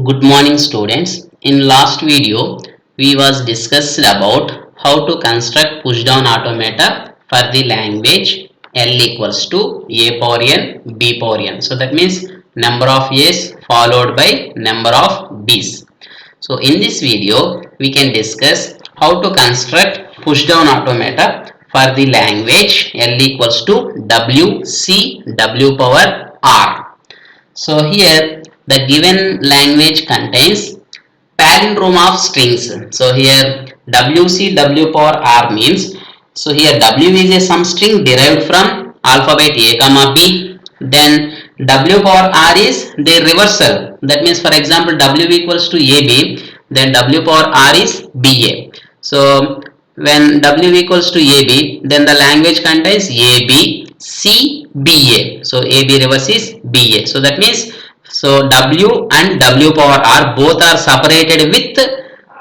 Good morning students. In last video we was discussed about how to construct push down automata for the language L equals to A power n B power n. So that means number of A's followed by number of B's. So in this video we can discuss how to construct push down automata for the language L equals to W C W power R. So here the given language contains palindrome of strings. So here WCW power R means, so here W is a some string derived from alphabet A comma B. Then W power R is the reversal. That means for example W equals to AB, then W power R is BA. So when W equals to AB, then the language contains AB, C, BA. So AB reverse is BA. So that means so W and W power R both are separated with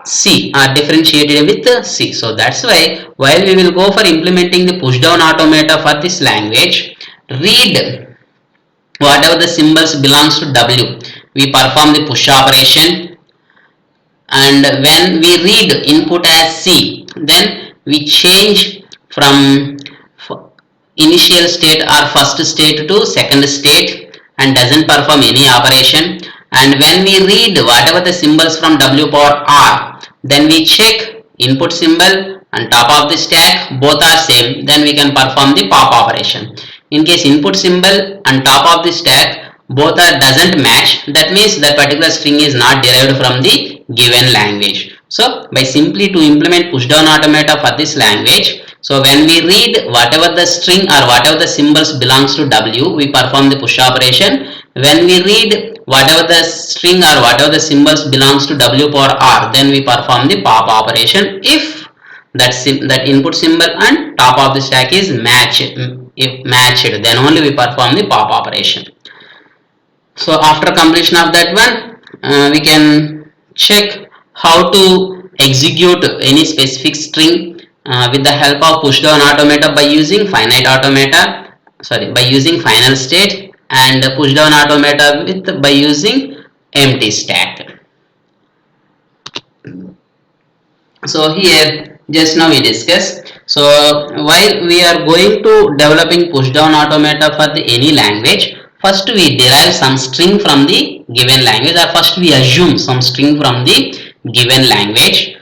C, are differentiated with C. So that's why while we will go for implementing the push down automata for this language, read whatever the symbols belongs to W. We perform the push operation, and when we read input as C, then we change from initial state or first state to second state and doesn't perform any operation. And when we read whatever the symbols from W power R, then we check input symbol and top of the stack both are same, then we can perform the pop operation. In case input symbol and top of the stack both are doesn't match, that means that particular string is not derived from the given language. So by simply to implement push down automata for this language, so when we read whatever the string or whatever the symbols belongs to W, we perform the push operation. When we read whatever the string or whatever the symbols belongs to W power R, then we perform the pop operation if that input symbol and top of the stack is matched. If matched, then only we perform the pop operation. So after completion of that one, we can check how to execute any specific string with the help of push down automata by using finite automata, by using final state, and push down automata with by using empty stack. So here just now we discuss. So while we are going to developing push down automata for the any language, first we derive some string from the given language, or first we assume some string from the given language,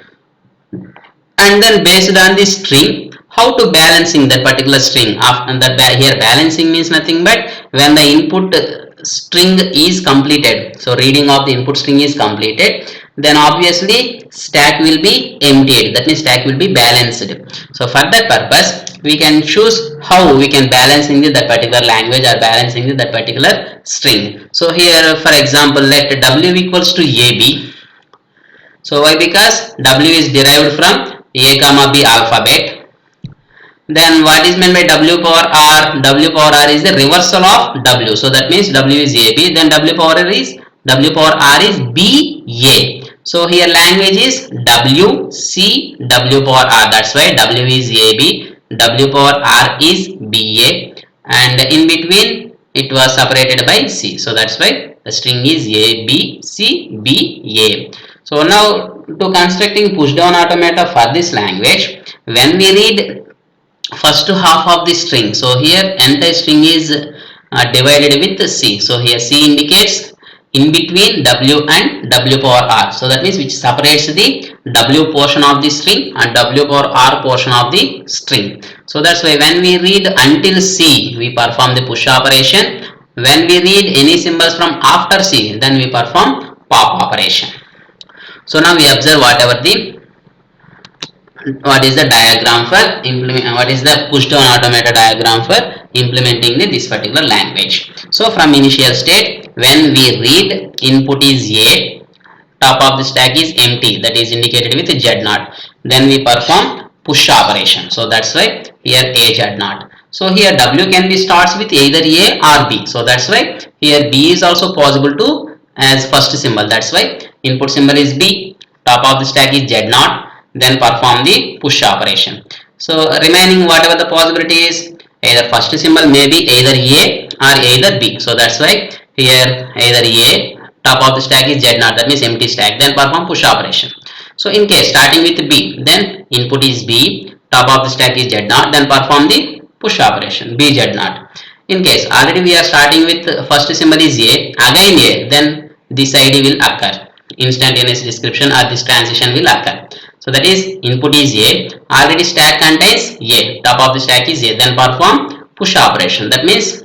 and then based on the string how to balancing that particular string. And that here balancing means nothing but when the input string is completed, so reading of the input string is completed, then obviously stack will be emptied, that means stack will be balanced. So for that purpose we can choose how we can balancing that particular language or balancing that particular string. So here for example let W equals to AB. So why? Because W is derived from A comma B alphabet. Then what is meant by W power R? W power R is the reversal of W. So that means W is AB, then W power R is BA. So here language is W C W power R. That's why W is AB, W power R is BA, and in between it was separated by C. So that's why the string is A B C B A. So now to constructing push down automata for this language, when we read first half of the string, so here entire string is divided with C. So here C indicates in between W and W power R. So that means which separates the W portion of the string and W power R portion of the string. So that's why when we read until C, we perform the push operation. When we read any symbols from after C, then we perform pop operation. So now we observe what is the diagram for what is the push down automata diagram for implementing this particular language. So from initial state, when we read input is A, top of the stack is empty, that is indicated with Z0. Then we perform push operation. So that's why here A Z0. So here W can be starts with either A or B. So that's why here B is also possible to as first symbol. That's why input symbol is B, top of the stack is Z0. Then perform the push operation. So remaining whatever the possibility is, either first symbol may be either A or either B. So that's why here either A top of the stack is Z naught, that means empty stack, then perform push operation. So in case starting with B, then input is B, top of the stack is Z naught, then perform the push operation B Z naught. In case already we are starting with first symbol is A, again A, then this ID will occur. Instantaneous description or this transition will occur. So that is input is A, already stack contains A, top of the stack is A, then perform push operation, that means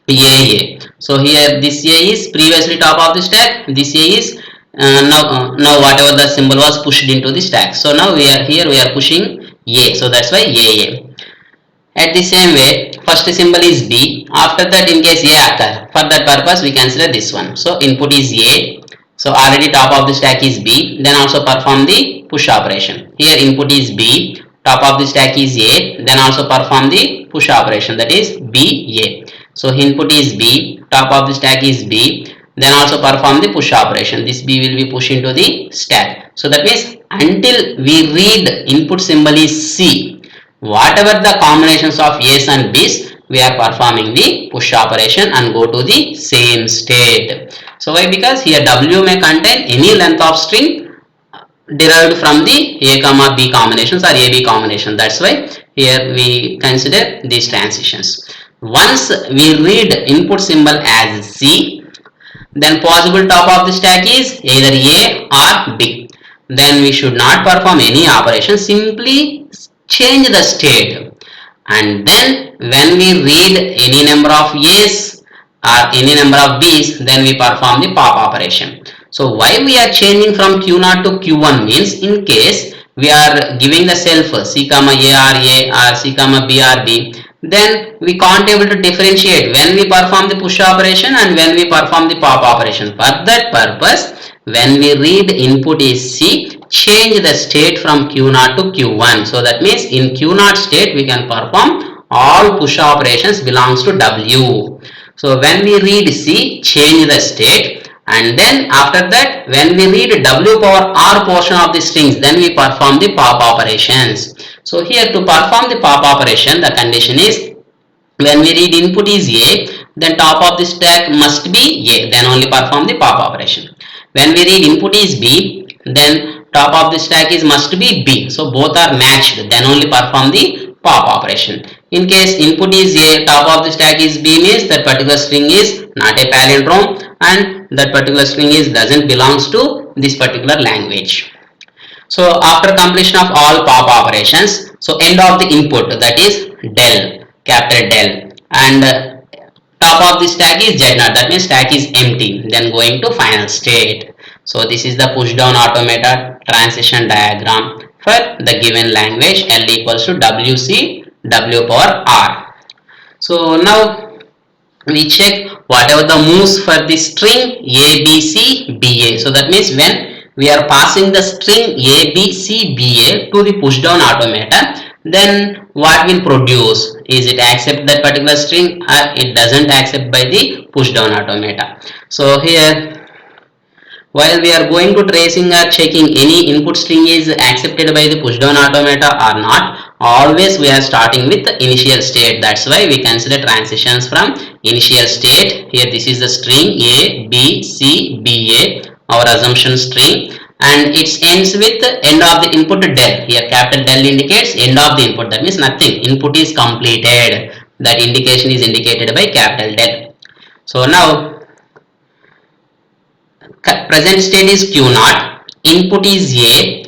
A. So here this A is previously top of the stack, this A is now whatever the symbol was pushed into the stack. So now we are pushing A, so that's why A. At the same way, first symbol is B, after that in case A occur, for that purpose we consider this one. So input is A, so already top of the stack is B, then also perform the push operation. Here input is B, top of the stack is A, then also perform the push operation, that is BA. So input is B, top of the stack is B, then also perform the push operation. This B will be pushed into the stack. So that means until we read input symbol is C, whatever the combinations of A's and B's, we are performing the push operation and go to the same state. So why? Because here W may contain any length of string derived from the A comma B combinations or AB combination. That's why here we consider these transitions. Once we read input symbol as C, then possible top of the stack is either A or B. Then we should not perform any operation, simply change the state, and then when we read any number of A's or any number of B's, then we perform the pop operation. So why we are changing from Q0 to Q1 means, in case we are giving the self C comma A or A or C comma B or B, then we can't able to differentiate when we perform the push operation and when we perform the pop operation. For that purpose, when we read input is C, change the state from Q0 to Q1. So that means in Q0 state we can perform all push operations belongs to W. So when we read C, change the state, and then after that when we read W power R portion of the strings, then we perform the pop operations. So here to perform the pop operation, the condition is when we read input is A, then top of the stack must be A, then only perform the pop operation. When we read input is B, then top of the stack is must be B, so both are matched, then only perform the pop operation. In case input is A, top of the stack is B, means that particular string is not a palindrome and that particular string is doesn't belongs to this particular language. So after completion of all pop operations, so end of the input, that is del, capital del, and top of the stack is Z naught, that means stack is empty, then going to final state. So this is the push down automata transition diagram for the given language L equals to WC W power R. So now we check whatever the moves for the string A, B, C, B, A. So that means when we are passing the string A, B, C, B, A to the push down automata, then what will produce? Is it accept that particular string or it doesn't accept by the push down automata? So here, while we are going to tracing or checking any input string is accepted by the push down automata or not, always we are starting with the initial state. That's why we consider transitions from initial state. Here this is the string A, B, C, B, A, our assumption string, and it ends with the end of the input del. Here capital del indicates end of the input, that means nothing, input is completed. That indication is indicated by capital del. So now present state is Q0, input is A,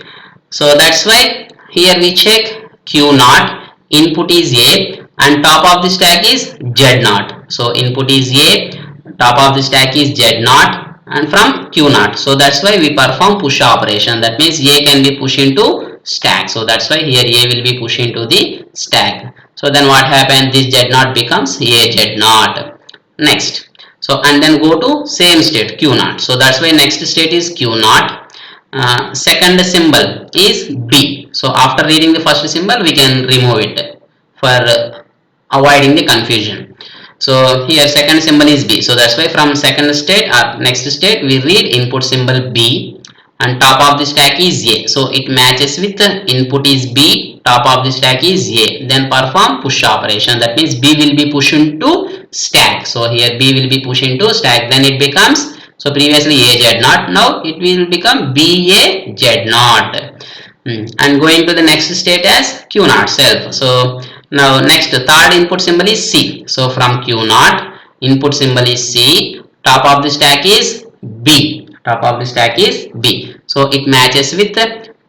so that's why here we check Q0, input is A, and top of the stack is Z0. So input is A, top of the stack is Z0, and from Q0. So that's why we perform push operation, that means A can be pushed into stack. So that's why here A will be pushed into the stack. So then what happens? This Z0 becomes A Z0. Next. So and then go to same state Q0. So that's why next state is Q0. Second symbol is B. So after reading the first symbol, we can remove it for avoiding the confusion. So here second symbol is B. So that's why from second state or next state we read input symbol B and top of the stack is A. So it matches with the input is B, top of the stack is A. Then perform push operation. That means B will be pushed into stack. So here B will be pushed into stack. Then it becomes So previously A Z naught, now it will become B A Z naught. And going to the next state as Q naught self. So now next third input symbol is C. So from Q naught input symbol is C, top of the stack is B. Top of the stack is B. So it matches with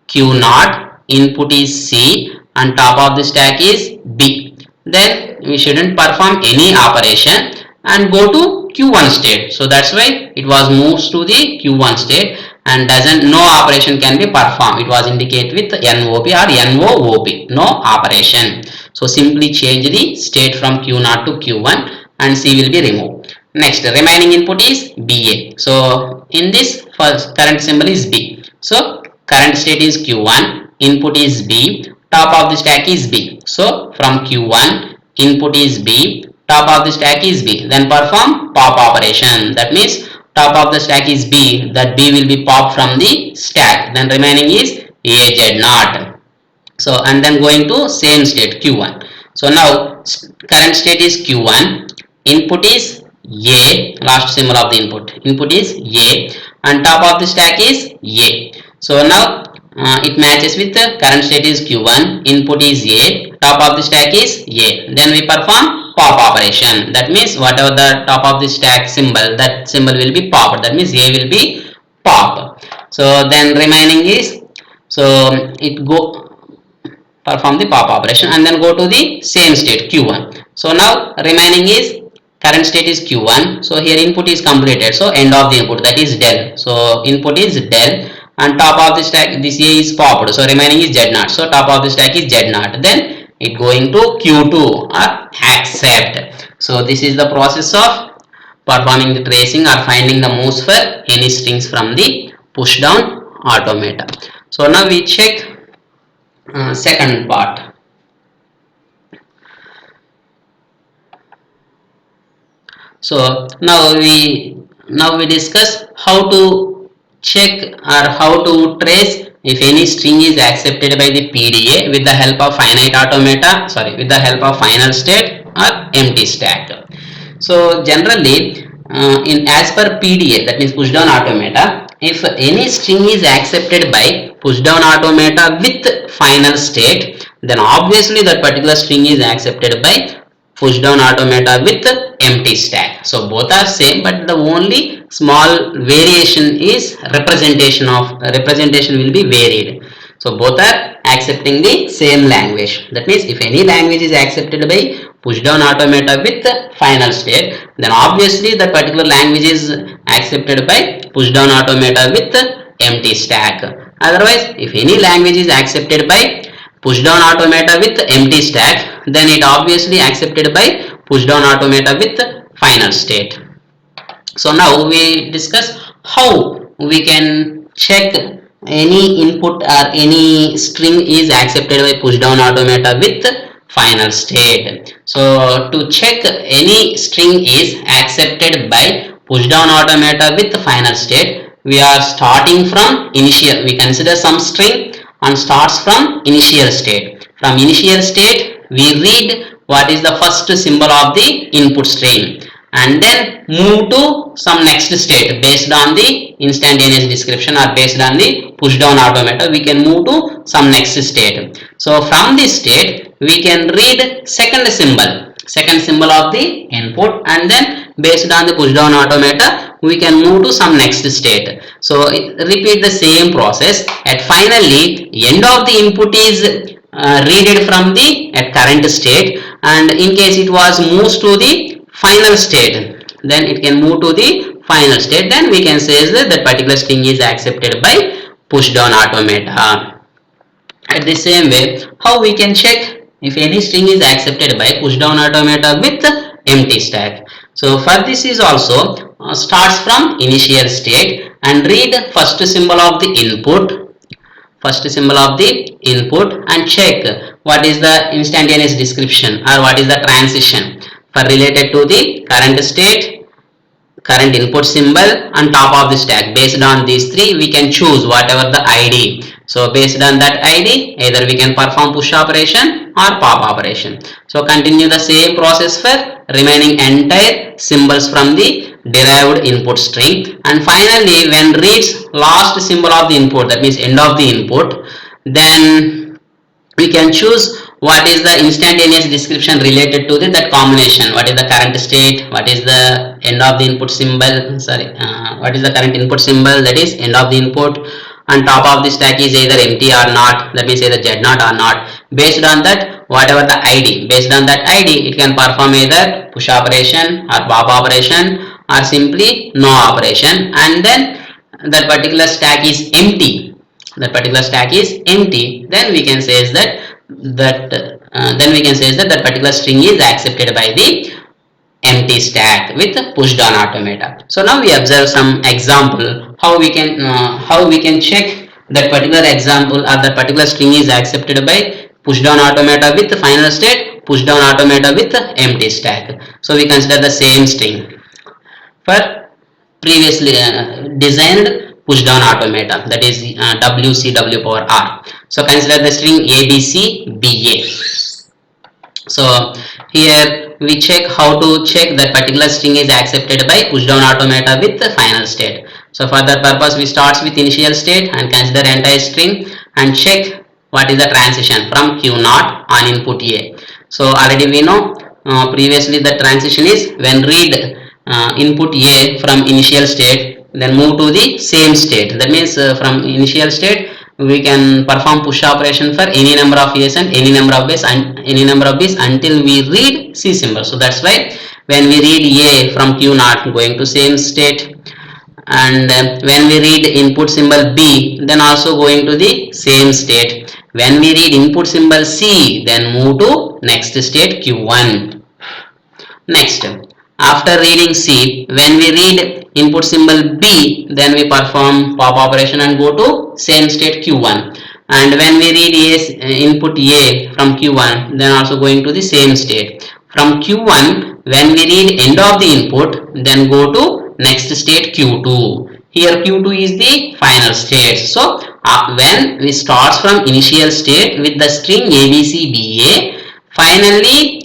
Q naught, input is C and top of the stack is B. Then we shouldn't perform any operation and go to Q1 state. So that's why it was moved to the Q1 state and no operation can be performed. It was indicated with NOP or NOOP, no operation. So simply change the state from Q0 to Q1 and C will be removed. Next remaining input is BA. So in this first current symbol is B. So current state is Q1, input is B, top of the stack is B. So from Q1 input is B, top of the stack is B. Then perform pop operation. That means top of the stack is B, that B will be popped from the stack. Then remaining is AZ naught. So and then going to same state Q1. So now current state is Q1, input is A, last symbol of the input is A and top of the stack is A. So now it matches with the current state is Q1, input is A, top of the stack is A. Then we perform pop operation. That means whatever the top of the stack symbol, that symbol will be popped. That means A will be pop. So then remaining is, so it go perform the pop operation and then go to the same state Q1. So now remaining is current state is Q1. So here input is completed. So end of the input, that is del. So input is del and top of the stack this A is popped. So remaining is Z naught. So top of the stack is Z naught. Then it going to Q2 or accept. So this is the process of performing the tracing or finding the moves for any strings from the push down automata. So now we check second part. So now we discuss how to check or how to trace if any string is accepted by the PDA with the help of finite automata, with the help of final state or empty stack. So generally in as per PDA, that means push down automata, if any string is accepted by push down automata with final state, then obviously that particular string is accepted by push down automata with empty stack. So both are same, but the only small variation is representation will be varied. So both are accepting the same language. That means if any language is accepted by push down automata with final state, then obviously that particular language is accepted by push down automata with empty stack. Otherwise, if any language is accepted by push down automata with empty stack, then it obviously accepted by push down automata with final state. So now we discuss how we can check any input or any string is accepted by push down automata with final state. So to check any string is accepted by push down automata with final state, we are starting from initial. We consider some string and starts from initial state. From initial state we read what is the first symbol of the input string and then move to some next state based on the instantaneous description or based on the push down automata. We can move to some next state. So from this state we can read second symbol of the input and then based on the push down automata we can move to some next state. So repeat the same process. At finally end of the input is read from the current state, and in case it was moves to the final state, then it can move to the final state. Then we can say that particular string is accepted by push down automata. At the same way, how we can check if any string is accepted by push down automata with empty stack. So for this is also starts from initial state and read first symbol of the input and check what is the instantaneous description or what is the transition for related to the current state, current input symbol and top of the stack. Based on these three we can choose whatever the ID. So based on that ID either we can perform push operation or pop operation. So continue the same process for remaining entire symbols from the derived input string, and finally when reads last symbol of the input, that means end of the input, then we can choose what is the instantaneous description related to that combination. What is the current state, what is the end of the input symbol, what is the current input symbol, that is end of the input, and top of the stack is either empty or not, that means either z naught or not. Based on that, whatever the id, based on that id, it can perform either push operation or pop operation or simply no operation, and then that particular stack is empty, then we can say is that that particular string is accepted by the empty stack with push down automata. So now we observe some example how we can check that particular example or that particular string is accepted by push down automata with final state, push down automata with empty stack. So we consider the same string for previously designed push down automata, that is WCW power R. So consider the string ABCBA. So here we check how to check that particular string is accepted by push down automata with the final state. So for that purpose we start with initial state and consider entire string and check what is the transition from Q0 on input A. So already we know previously the transition is when read input A from initial state, then move to the same state. That means from initial state we can perform push operation for any number of A's and any number of B's and any number of B's until we read C symbol. So that's why when we read A from Q0 going to same state, and when we read input symbol B then also going to the same state. When we read input symbol C then move to next state Q1. Next, after reading C, when we read input symbol B, then we perform pop operation and go to same state Q1. And when we read input A from Q1, then also going to the same state. From Q1, when we read end of the input, then go to next state Q2. Here Q2 is the final state. So when we start from initial state with the string ABCBA, finally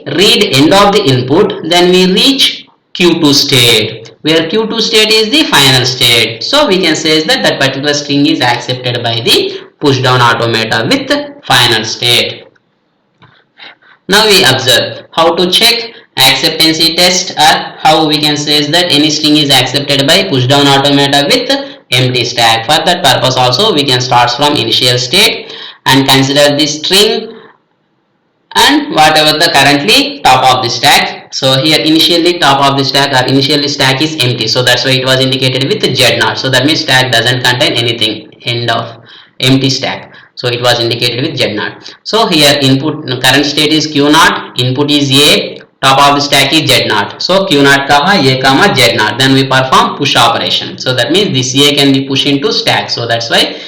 read end of the input, then we reach Q2 state, where Q2 state is the final state. So we can say that that particular string is accepted by the push down automata with final state. Now we observe how to check acceptancy test, or how we can say that any string is accepted by push down automata with empty stack. For that purpose also we can start from initial state and consider the string and whatever the currently top of the stack. So here initially top of the stack or initially stack is empty, so that's why it was indicated with Z0. So that means stack doesn't contain anything, end of empty stack, so it was indicated with Z0. So here input current state is Q0, input is A, top of the stack is Z0. So Q0 comma A comma Z0, then we perform push operation. So that means this A can be pushed into stack, so that's why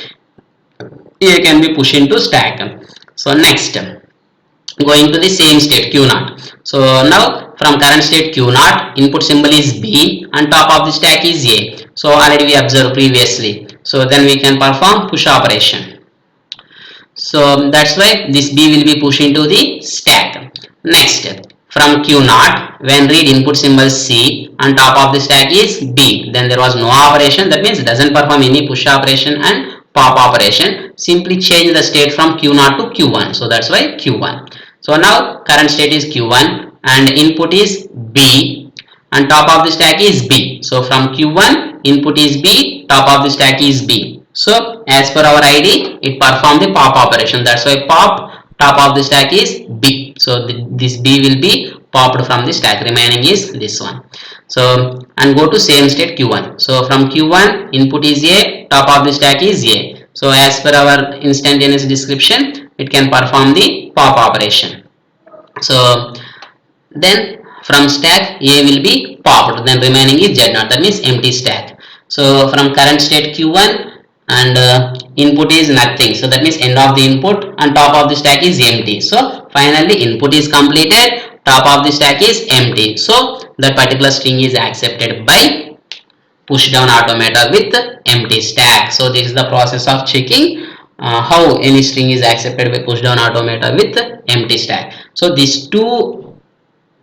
A can be pushed into stack. So next, going to the same state Q0. So now from current state Q0, input symbol is B and top of the stack is A. So already we observed previously. So then we can perform push operation. So that's why this B will be pushed into the stack. Next, from Q0, when read input symbol C and top of the stack is B, then there was no operation. That means it doesn't perform any push operation and pop operation. Simply change the state from Q0 to Q1. So that's why Q1. So now current state is Q1 and input is B and top of the stack is B. So from Q1 input is B, top of the stack is B. So as per our ID, it performed the pop operation. That's why pop top of the stack is B. So this B will be popped from the stack. Remaining is this one. So and go to same state Q1. So from Q1 input is A, top of the stack is A. So as per our instantaneous description, it can perform the pop operation. So then from stack A will be popped, then remaining is Z0, that means empty stack. So from current state Q1 and input is nothing, so that means end of the input and top of the stack is empty. So finally input is completed, top of the stack is empty. So that particular string is accepted by push down automata with empty stack. So this is the process of checking how any string is accepted by push down automata with empty stack. So these two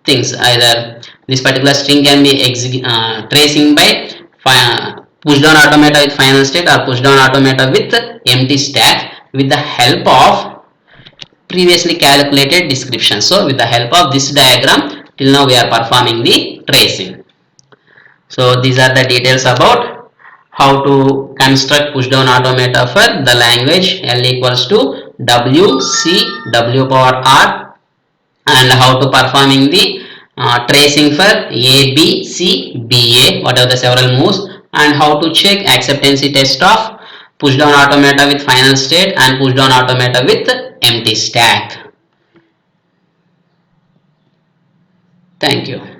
things, either This particular string can be tracing by push down automata with final state or push down automata with empty stack with the help of previously calculated description. So with the help of this diagram, till now we are performing the tracing. So these are the details about how to construct push down automata for the language L equals to W C W power R, and how to performing the tracing for A B C B A, what are the several moves, and how to check acceptancy test of push down automata with final state and push down automata with empty stack. Thank you.